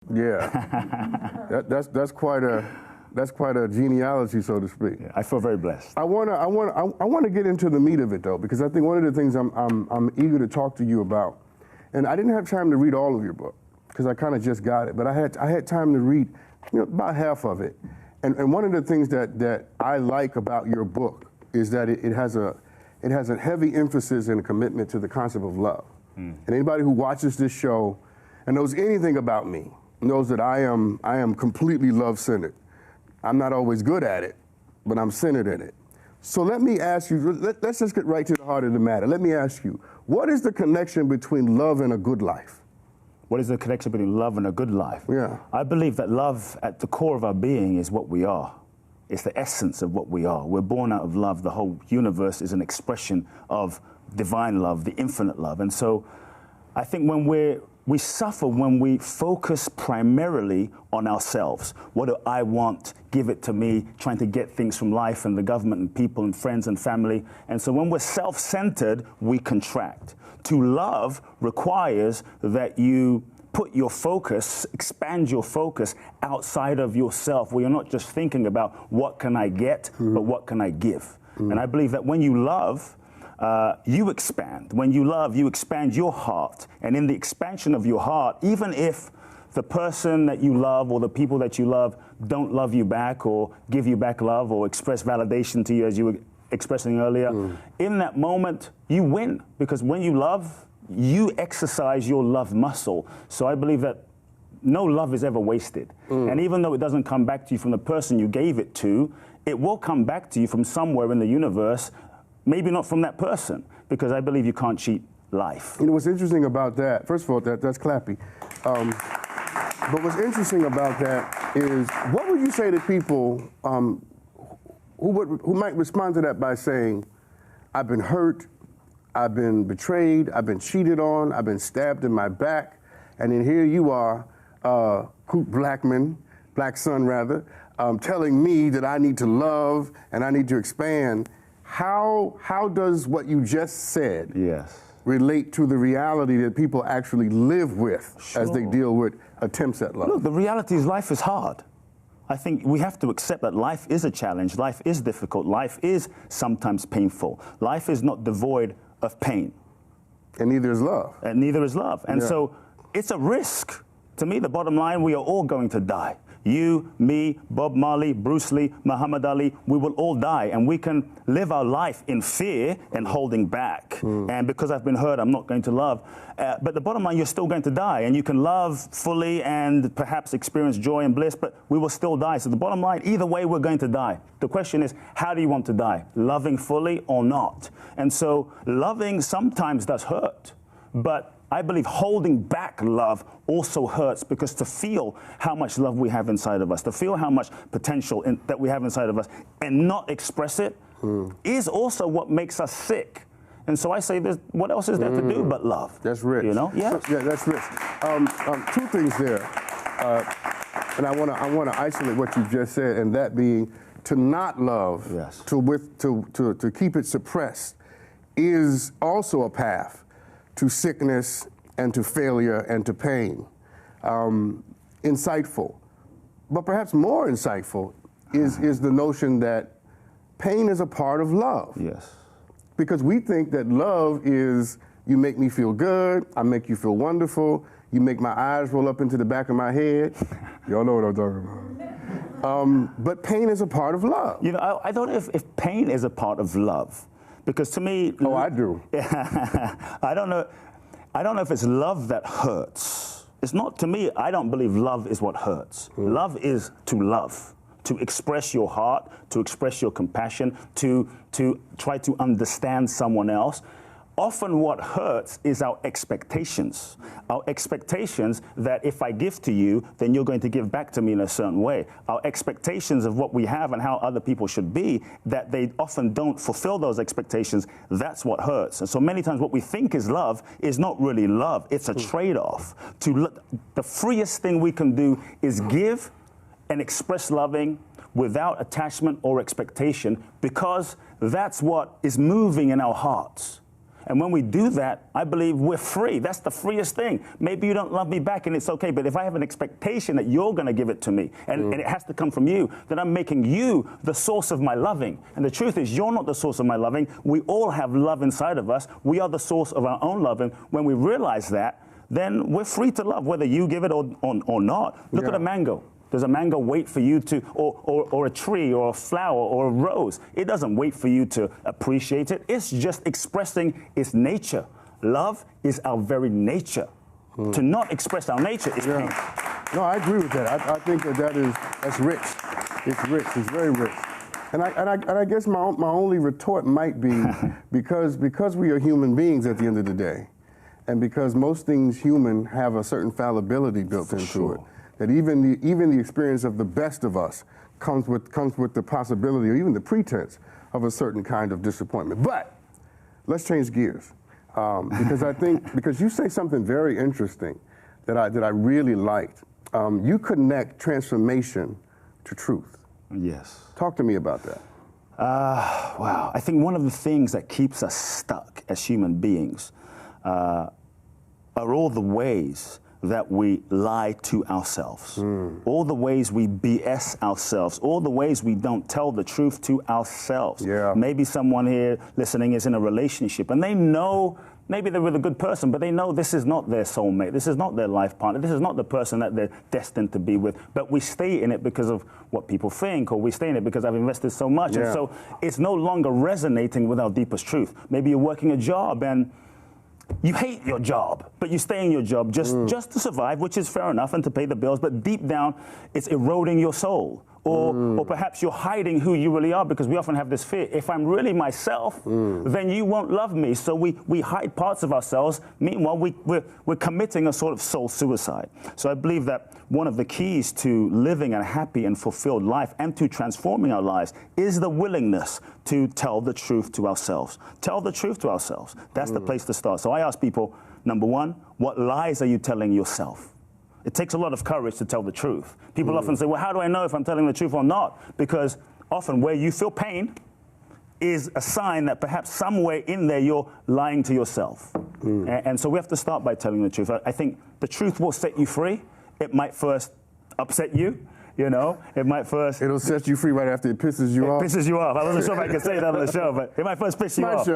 Yeah, that's quite a genealogy, so to speak. Yeah, I feel very blessed. I wanna get into the meat of it though, because I think one of the things I'm eager to talk to you about, and I didn't have time to read all of your book because I kind of just got it, but I had time to read, about half of it, and one of the things that I like about your book is that it has a heavy emphasis and a commitment to the concept of love. And anybody who watches this show and knows anything about me knows that I am completely love-centered. I'm not always good at it, but I'm centered in it. So let me ask you, let's just get right to the heart of the matter. Let me ask you, what is the connection between love and a good life? What is the connection between love and a good life? Yeah. I believe that love at the core of our being is what we are. It's the essence of what we are. We're born out of love. The whole universe is an expression of divine love, the infinite love. And so I think when we suffer when we focus primarily on ourselves. What do I want? Give it to me, trying to get things from life and the government and people and friends and family. And so when we're self-centered, we contract. To love requires that you put your focus, expand your focus outside of yourself, where you're not just thinking about what can I get, but what can I give. And I believe that when you love, you expand. When you love, you expand your heart. And in the expansion of your heart, even if the person that you love or the people that you love don't love you back or give you back love or express validation to you as you were expressing earlier, in that moment, you win. Because when you love, you exercise your love muscle. So I believe that no love is ever wasted. And even though it doesn't come back to you from the person you gave it to, it will come back to you from somewhere in the universe. Maybe not from that person, because I believe you can't cheat life. You know what's interesting about that? First of all, that's clappy. But what's interesting about that is, what would you say to people who might respond to that by saying, "I've been hurt, I've been betrayed, I've been cheated on, I've been stabbed in my back, and then here you are, Kute Blackson rather, telling me that I need to love and I need to expand." How does what you just said relate to the reality that people actually live with as they deal with attempts at love? Look, the reality is life is hard. I think we have to accept that life is a challenge, life is difficult, life is sometimes painful. Life is not devoid of pain. And neither is love. And neither is love. And so it's a risk. To me, the bottom line, we are all going to die. You, me, Bob Marley, Bruce Lee, Muhammad Ali, we will all die. And we can live our life in fear and holding back. And because I've been hurt, I'm not going to love. But the bottom line, you're still going to die. And you can love fully and perhaps experience joy and bliss, but we will still die. So the bottom line, either way, we're going to die. The question is, how do you want to die? Loving fully or not? And so loving sometimes does hurt. But I believe holding back love also hurts, because to feel how much love we have inside of us, to feel how much potential that we have inside of us and not express it is also what makes us sick. And so I say, what else is there to do but love? That's rich. You know? Yeah, that's rich. Two things there. And I want to isolate what you just said, and that being to not love, to keep it suppressed, is also a path to sickness and to failure and to pain. Insightful. But perhaps more insightful is the notion that pain is a part of love. Yes. Because we think that love is, you make me feel good, I make you feel wonderful, you make my eyes roll up into the back of my head. Y'all know what I'm talking about. But pain is a part of love. You know, I don't know if pain is a part of love. Because to me... Oh, I do. I don't know if it's love that hurts. It's not, to me, I don't believe love is what hurts. Love is to love, to express your heart, to express your compassion, to try to understand someone else. Often what hurts is our expectations. Our expectations that if I give to you, then you're going to give back to me in a certain way. Our expectations of what we have and how other people should be, that they often don't fulfill those expectations, that's what hurts. And so many times what we think is love is not really love. It's a trade-off. The freest thing we can do is give and express loving without attachment or expectation, because that's what is moving in our hearts. And when we do that, I believe we're free. That's the freest thing. Maybe you don't love me back and it's okay, but if I have an expectation that you're going to give it to me and it has to come from you, then I'm making you the source of my loving. And the truth is, you're not the source of my loving. We all have love inside of us. We are the source of our own loving. When we realize that, then we're free to love, whether you give it or not. Look at a mango. Does a mango wait for you to, or a tree, or a flower, or a rose? It doesn't wait for you to appreciate it. It's just expressing its nature. Love is our very nature. To not express our nature is pain. No, I agree with that. I think that's rich. It's rich. It's very rich. And I guess my only retort might be because we are human beings at the end of the day, and because most things human have a certain fallibility built into it. That even the experience of the best of us comes with the possibility or even the pretense of a certain kind of disappointment. But let's change gears because I think because you say something very interesting that I really liked. You connect transformation to truth. Yes. Talk to me about that. Wow. I think one of the things that keeps us stuck as human beings are all the ways that we lie to ourselves, all the ways we BS ourselves, all the ways we don't tell the truth to ourselves. Yeah. Maybe someone here listening is in a relationship and they know, maybe they're with a good person, but they know this is not their soulmate, this is not their life partner, this is not the person that they're destined to be with, but we stay in it because of what people think, or we stay in it because I've invested so much, and so it's no longer resonating with our deepest truth. Maybe you're working a job and you hate your job, but you stay in your job just to survive, which is fair enough, and to pay the bills, but deep down, it's eroding your soul. Or perhaps you're hiding who you really are, because we often have this fear. If I'm really myself, then you won't love me. So we hide parts of ourselves. Meanwhile, we're committing a sort of soul suicide. So I believe that one of the keys to living a happy and fulfilled life and to transforming our lives is the willingness to tell the truth to ourselves. Tell the truth to ourselves. That's the place to start. So I ask people, number one, what lies are you telling yourself? It takes a lot of courage to tell the truth. People often say, well, how do I know if I'm telling the truth or not? Because often where you feel pain is a sign that perhaps somewhere in there you're lying to yourself. And so we have to start by telling the truth. I think the truth will set you free. It might first upset you. You know, it might first... It'll set you free right after it pisses you off. It pisses you off. I wasn't sure if I could say that on the show, but it might first piss you off.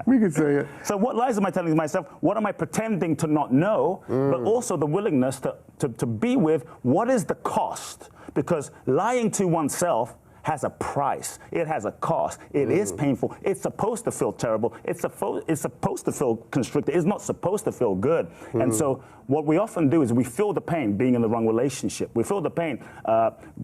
We could say it. So what lies am I telling myself? What am I pretending to not know? But also the willingness to be with what is the cost? Because lying to oneself has a price. It has a cost. It is painful. It's supposed to feel terrible. It's supposed to feel constricted. It's not supposed to feel good. And so what we often do is we feel the pain being in the wrong relationship. We feel the pain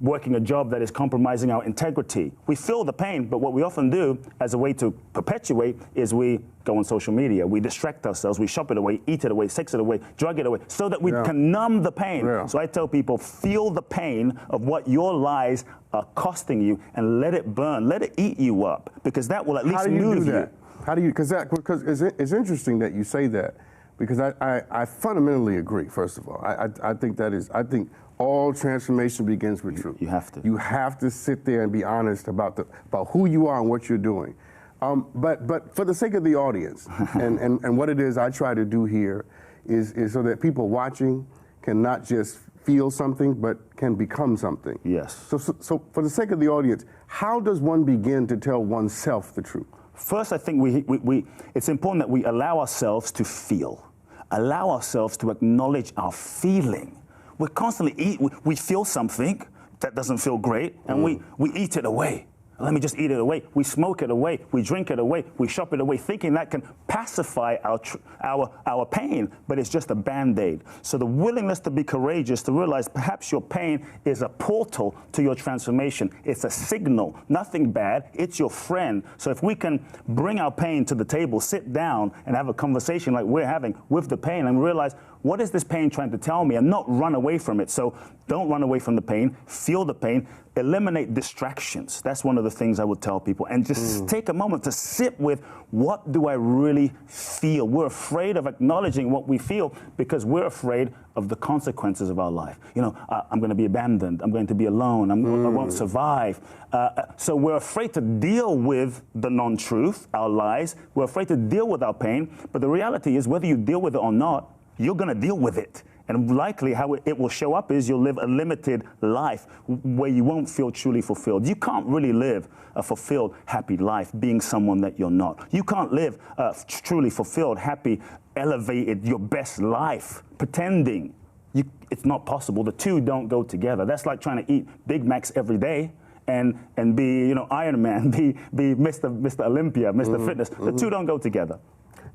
working a job that is compromising our integrity. We feel the pain, but what we often do as a way to perpetuate is we go on social media. We distract ourselves. We shop it away, eat it away, sex it away, drug it away, so that we can numb the pain. So I tell people, feel the pain of what your lies are costing you and let it burn. Let it eat you up, because that will at least move you. How do you, because it's interesting that you say that, because I fundamentally agree, first of all. I think all transformation begins with truth. You have to. You have to sit there and be honest about who you are and what you're doing. But for the sake of the audience, and what it is I try to do here is so that people watching can not just feel something, but can become something. Yes. So for the sake of the audience, how does one begin to tell oneself the truth? First, I think it's important that we allow ourselves to feel, allow ourselves to acknowledge our feeling. We're constantly we feel something that doesn't feel great, and we eat it away. Let me just eat it away. We smoke it away. We drink it away. We shop it away, thinking that can pacify our pain, but it's just a Band-Aid. So the willingness to be courageous, to realize perhaps your pain is a portal to your transformation. It's a signal, nothing bad. It's your friend. So if we can bring our pain to the table, sit down and have a conversation like we're having with the pain, and realize what is this pain trying to tell me, and not run away from it. So don't run away from the pain, feel the pain, eliminate distractions. That's one of the things I would tell people. And just take a moment to sit with, what do I really feel? We're afraid of acknowledging what we feel because we're afraid of the consequences of our life. You know, I'm going to be abandoned. I'm going to be alone. I won't survive. So we're afraid to deal with the non-truth, our lies. We're afraid to deal with our pain. But the reality is, whether you deal with it or not, you're going to deal with it. And likely how it will show up is you'll live a limited life where you won't feel truly fulfilled. You can't really live a fulfilled, happy life being someone that you're not. You can't live a truly fulfilled, happy, elevated, your best life pretending. It's not possible. The two don't go together. That's like trying to eat Big Macs every day and be, you know, Iron Man, be Mr. Olympia, Mr. Fitness. The two don't go together.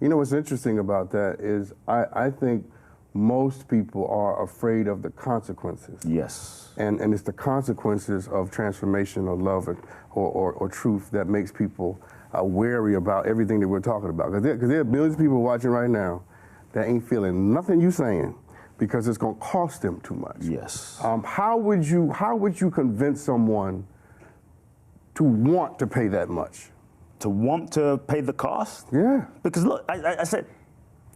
You know what's interesting about that is I think most people are afraid of the consequences. Yes. And it's the consequences of transformation or love or truth that makes people wary about everything that we're talking about. Because there are millions of people watching right now that ain't feeling nothing you saying because it's going to cost them too much. Yes. How would you convince someone to want to pay that much? To want to pay the cost? Yeah. Because look, I said,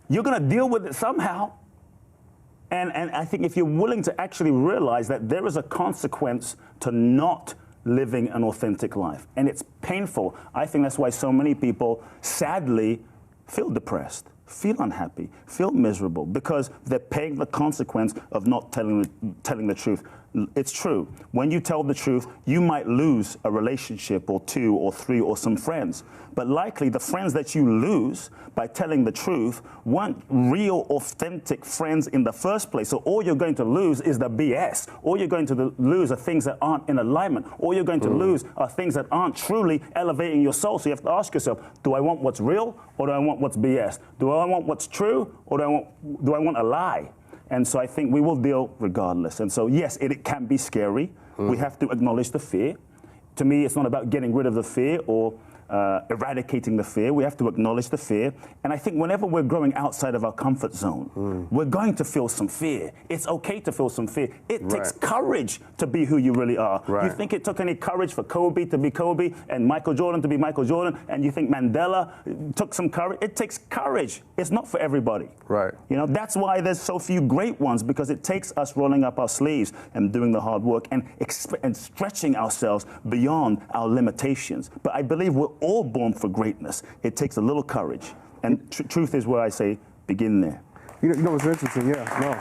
you're going to deal with it somehow. And I think if you're willing to actually realize that there is a consequence to not living an authentic life, and it's painful, I think that's why so many people, sadly, feel depressed, feel unhappy, feel miserable, because they're paying the consequence of not telling the truth. It's true. When you tell the truth, you might lose a relationship or two or three or some friends. But likely the friends that you lose by telling the truth weren't real, authentic friends in the first place. So all you're going to lose is the BS. All you're going to lose are things that aren't in alignment. All you're going to lose are things that aren't truly elevating your soul. So you have to ask yourself, do I want what's real or do I want what's BS? Do I want what's true or do I want a lie? And so I think we will deal regardless. And so, yes, it can be scary. We have to acknowledge the fear. To me, it's not about getting rid of the fear or eradicating the fear. We have to acknowledge the fear. And I think whenever we're growing outside of our comfort zone, we're going to feel some fear. It's okay to feel some fear. It takes courage to be who you really are. You think it took any courage for Kobe to be Kobe and Michael Jordan to be Michael Jordan, and you think Mandela took some courage? It takes courage. It's not for everybody. Right. You know, that's why there's so few great ones, because it takes us rolling up our sleeves and doing the hard work and stretching ourselves beyond our limitations. But I believe we're all born for greatness. It takes a little courage. And truth is where I say, begin there. You know what's interesting? Yeah, no.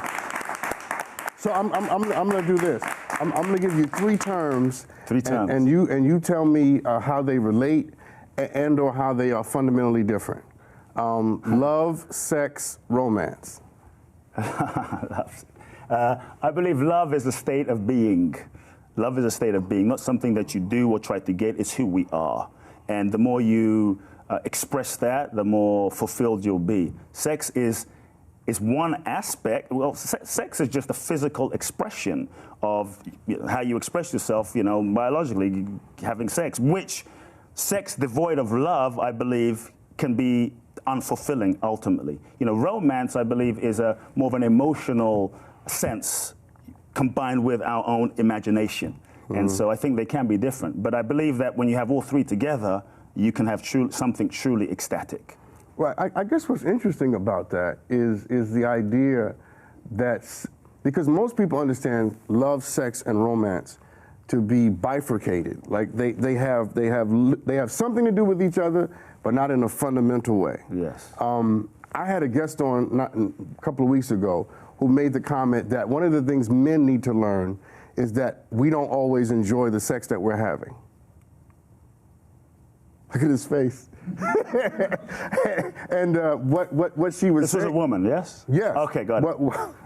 So I'm going to do this. I'm going to give you three terms. Three terms. And you tell me how they relate and or how they are fundamentally different. Love, sex, romance. I believe love is a state of being. Love is a state of being, not something that you do or try to get. It's who we are. And the more you express that, the more fulfilled you'll be. Sex is one aspect. Well, sex is just a physical expression of how you express yourself, you know, biologically, having sex, which sex devoid of love, I believe, can be unfulfilling ultimately. You know, romance, I believe, is more of an emotional sense combined with our own imagination. And so I think they can be different. But I believe that when you have all three together, you can have something truly ecstatic. Well, I guess what's interesting about that is the idea that, because most people understand love, sex, and romance to be bifurcated. Like they have something to do with each other, but not in a fundamental way. Yes. I had a guest on a couple of weeks ago who made the comment that one of the things men need to learn is that we don't always enjoy the sex that we're having. Look at his face. And what she was saying. This was a woman, yes? Yes. Okay, got it.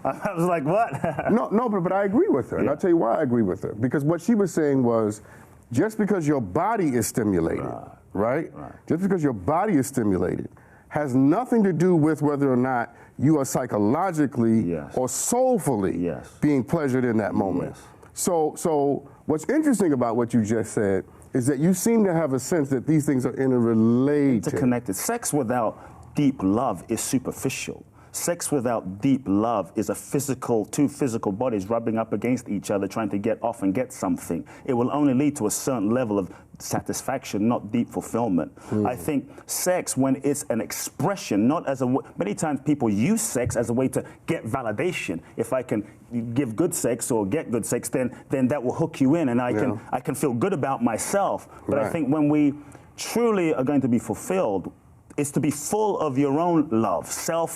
I was like, what? No, but I agree with her, and I'll tell you why I agree with her. Because what she was saying was, just because your body is stimulated, right? Just because your body is stimulated has nothing to do with whether or not you are psychologically or soulfully being pleasured in that moment. So what's interesting about what you just said is that you seem to have a sense that these things are interrelated. Interconnected. Sex without deep love is superficial. Sex without deep love is two physical bodies rubbing up against each other, trying to get off and get something. It will only lead to a certain level of satisfaction, not deep fulfillment. I think sex, when it's an expression, not as many times people use sex as a way to get validation. If I can give good sex or get good sex, then that will hook you in, and I can feel good about myself. But I think when we truly are going to be fulfilled, is to be full of your own love, soul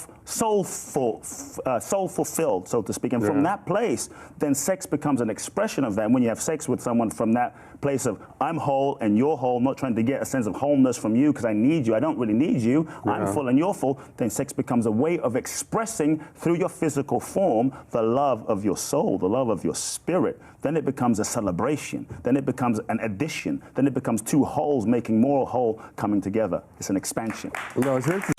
fulfilled, so to speak. And from that place, then sex becomes an expression of that. And when you have sex with someone from that place of I'm whole and you're whole, not trying to get a sense of wholeness from you because I need you, I don't really need you, I'm full and you're full, then sex becomes a way of expressing through your physical form the love of your soul, the love of your spirit. Then it becomes a celebration. Then it becomes an addition. Then it becomes two wholes making more whole coming together. It's an expansion. No, it's interesting.